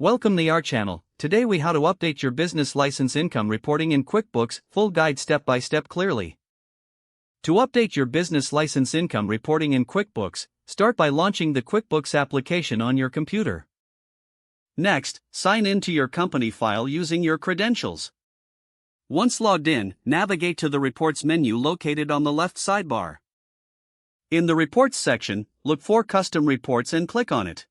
Welcome to our channel. Today we how to update your business license income reporting in QuickBooks, full guide step by step clearly. To update your business license income reporting in QuickBooks, start by launching the QuickBooks application on your computer. Next, sign in to your company file using your credentials. Once logged in, navigate to the Reports menu located on the left sidebar. In the Reports section, look for Custom Reports and click on it.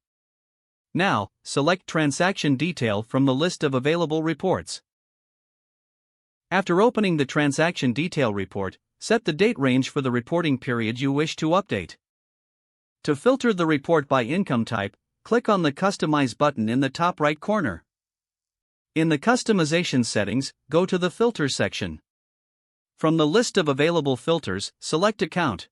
Now, select Transaction Detail from the list of available reports. After opening the Transaction Detail report, set the date range for the reporting period you wish to update. To filter the report by income type, click on the Customize button in the top right corner. In the Customization settings, go to the Filter section. From the list of available filters, select Account.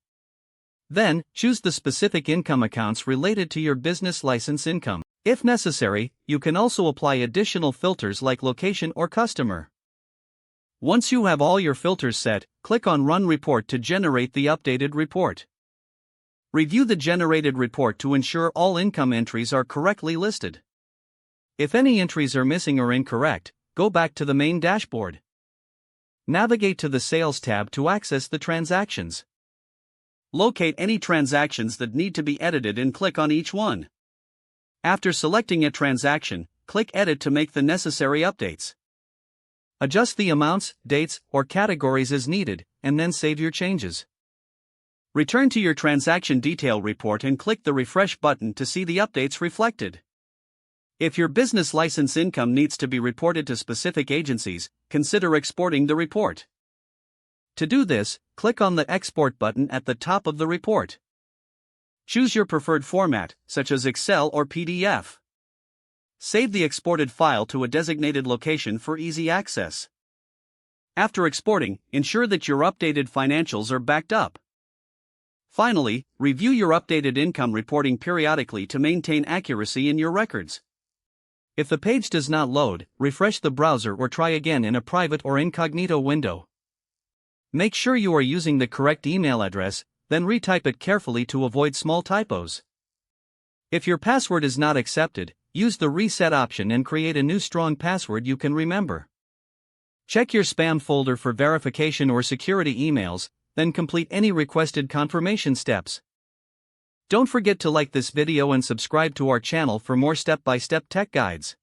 Then, choose the specific income accounts related to your business license income. If necessary, you can also apply additional filters like location or customer. Once you have all your filters set, click on Run Report to generate the updated report. Review the generated report to ensure all income entries are correctly listed. If any entries are missing or incorrect, go back to the main dashboard. Navigate to the Sales tab to access the transactions. Locate any transactions that need to be edited and click on each one. After selecting a transaction, click Edit to make the necessary updates. Adjust the amounts, dates, or categories as needed, and then save your changes. Return to your transaction detail report and click the Refresh button to see the updates reflected. If your business license income needs to be reported to specific agencies, consider exporting the report. To do this, click on the Export button at the top of the report. Choose your preferred format, such as Excel or PDF. Save the exported file to a designated location for easy access. After exporting, ensure that your updated financials are backed up. Finally, review your updated income reporting periodically to maintain accuracy in your records. If the page does not load, refresh the browser or try again in a private or incognito window. Make sure you are using the correct email address, then retype it carefully to avoid small typos. If your password is not accepted, use the Reset option and create a new strong password you can remember. Check your spam folder for verification or security emails, then complete any requested confirmation steps. Don't forget to like this video and subscribe to our channel for more step-by-step tech guides.